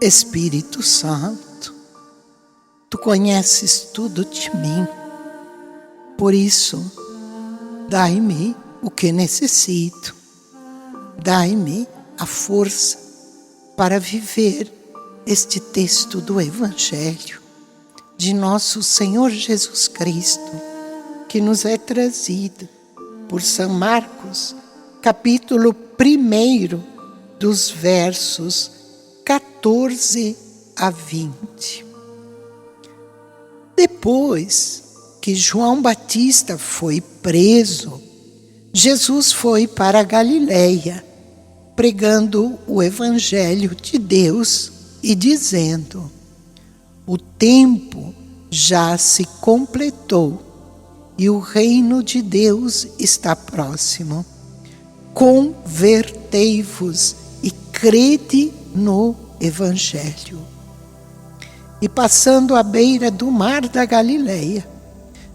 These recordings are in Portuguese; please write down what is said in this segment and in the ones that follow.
Espírito Santo, Tu conheces tudo de mim, por isso, dai-me o que necessito, dai-me a força para viver este texto do Evangelho de nosso Senhor Jesus Cristo, que nos é trazido por São Marcos, capítulo 1, dos versos 14 a 20. Depois que João Batista foi preso, Jesus foi para a Galileia, pregando o Evangelho de Deus e dizendo: o tempo já se completou e o reino de Deus está próximo. Convertei-vos e crede no Evangelho. E passando à beira do mar da Galileia,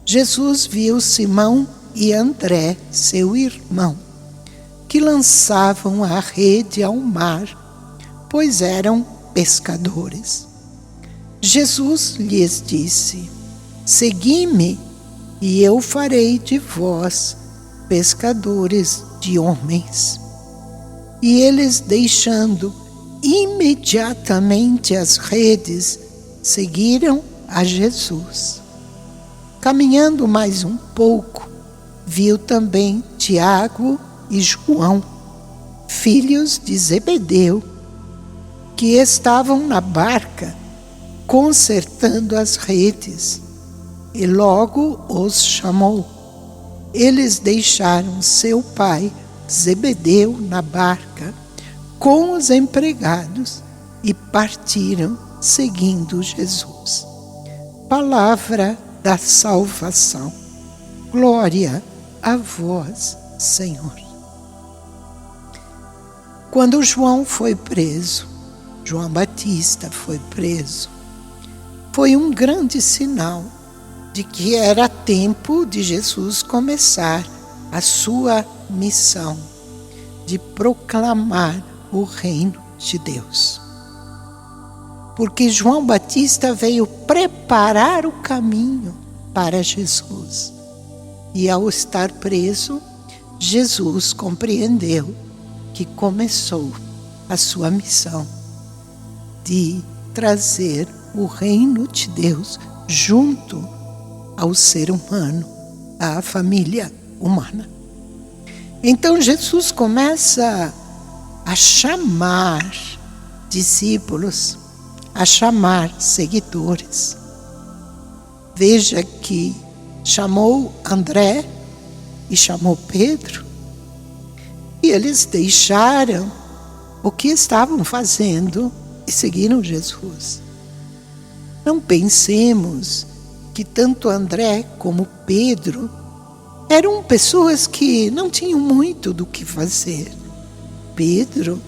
Jesus viu Simão e André, seu irmão, que lançavam a rede ao mar, pois eram pescadores. Jesus lhes disse: segui-me, e eu farei de vós pescadores de homens. E eles, deixando imediatamente as redes, seguiram a Jesus. Caminhando mais um pouco, viu também Tiago e João, filhos de Zebedeu, que estavam na barca, consertando as redes, e logo os chamou. Eles deixaram seu pai Zebedeu na barca com os empregados e partiram seguindo Jesus. Palavra da salvação. Glória a vós, Senhor. Quando João Batista foi preso, foi um grande sinal de que era tempo de Jesus começar a sua missão de proclamar o reino de Deus. Porque João Batista veio preparar o caminho para Jesus. E ao estar preso, Jesus compreendeu que começou a sua missão de trazer o reino de Deus junto ao ser humano, à família humana. Então Jesus começa a chamar discípulos, a chamar seguidores. Veja que chamou André e chamou Pedro, e eles deixaram o que estavam fazendo e seguiram Jesus. Não pensemos que tanto André como Pedro eram pessoas que não tinham muito do que fazer. Pedro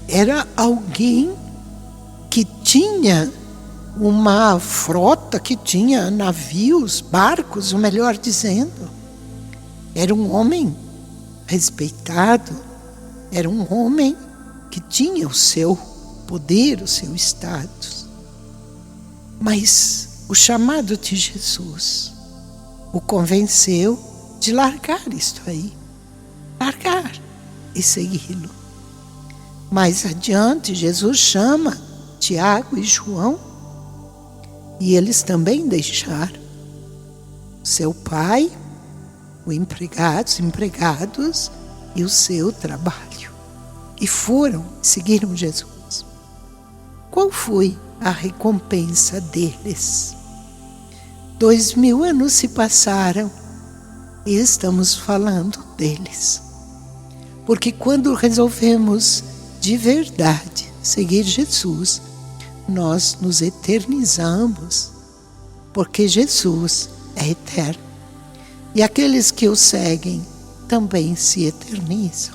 era alguém que tinha uma frota, que tinha navios, barcos, o melhor dizendo. Era um homem respeitado, era um homem que tinha o seu poder, o seu status. Mas o chamado de Jesus o convenceu de largar isto aí, largar e segui-lo. Mais adiante, Jesus chama Tiago e João, e eles também deixaram seu pai, os empregados e o seu trabalho, e seguiram Jesus. Qual foi a recompensa deles? 2000 anos se passaram e estamos falando deles. Porque quando resolvemos de verdade seguir Jesus, nós nos eternizamos, porque Jesus é eterno. E aqueles que o seguem também se eternizam.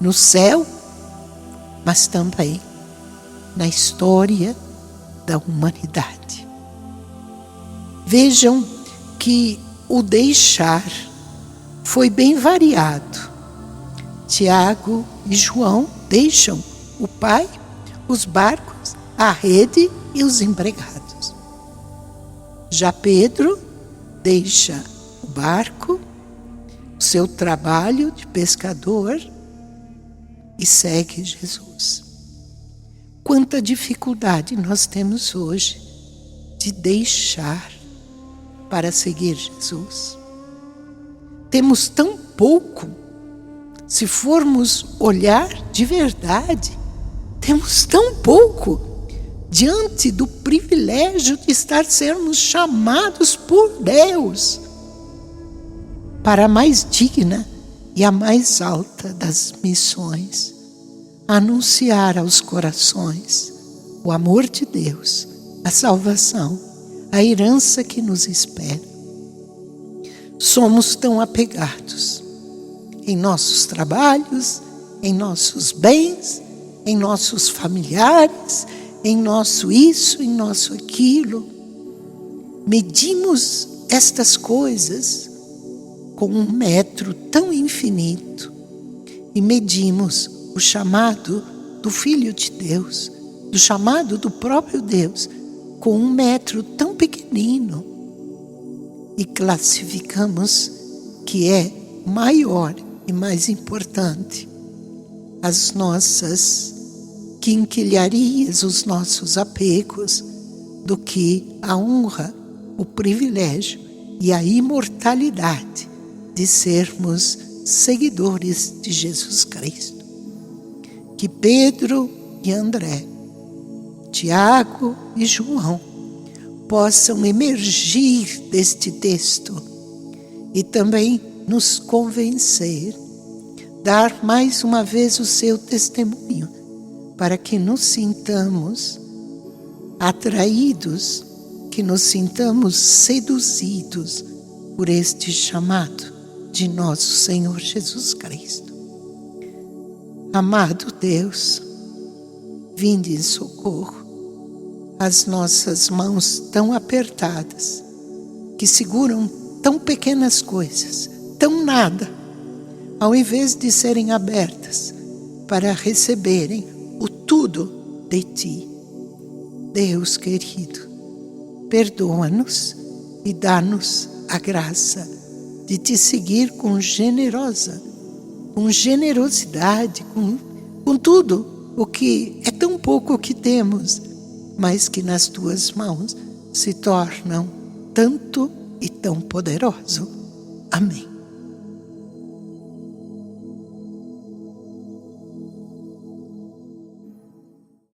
No céu, mas também na história da humanidade. Vejam que o deixar foi bem variado. Tiago e João deixam o pai, os barcos, a rede e os empregados. Já Pedro deixa o barco, o seu trabalho de pescador e segue Jesus. Quanta dificuldade nós temos hoje de deixar para seguir Jesus. Temos tão pouco, se formos olhar de verdade, temos tão pouco diante do privilégio de sermos chamados por Deus para a mais digna e a mais alta das missões, anunciar aos corações o amor de Deus, a salvação, a herança que nos espera. Somos tão apegados em nossos trabalhos, em nossos bens, em nossos familiares, em nosso isso, em nosso aquilo. Medimos estas coisas com um metro tão infinito e medimos o chamado do Filho de Deus, do chamado do próprio Deus, com um metro tão pequenino e classificamos que é maior e mais importante as nossas quinquilharias, os nossos apegos, do que a honra, o privilégio e a imortalidade de sermos seguidores de Jesus Cristo. Que Pedro e André, Tiago e João possam emergir deste texto e também nos convencer, dar mais uma vez o seu testemunho, para que nos sintamos atraídos, que nos sintamos seduzidos por este chamado de nosso Senhor Jesus Cristo. Amado Deus, vinde em socorro às nossas mãos tão apertadas, que seguram tão pequenas coisas, tão nada, ao invés de serem abertas para receberem o tudo de Ti. Deus querido, perdoa-nos e dá-nos a graça de Te seguir com generosidade, com tudo o que é tão pouco que temos, mas que nas Tuas mãos se tornam tanto e tão poderoso. Amém.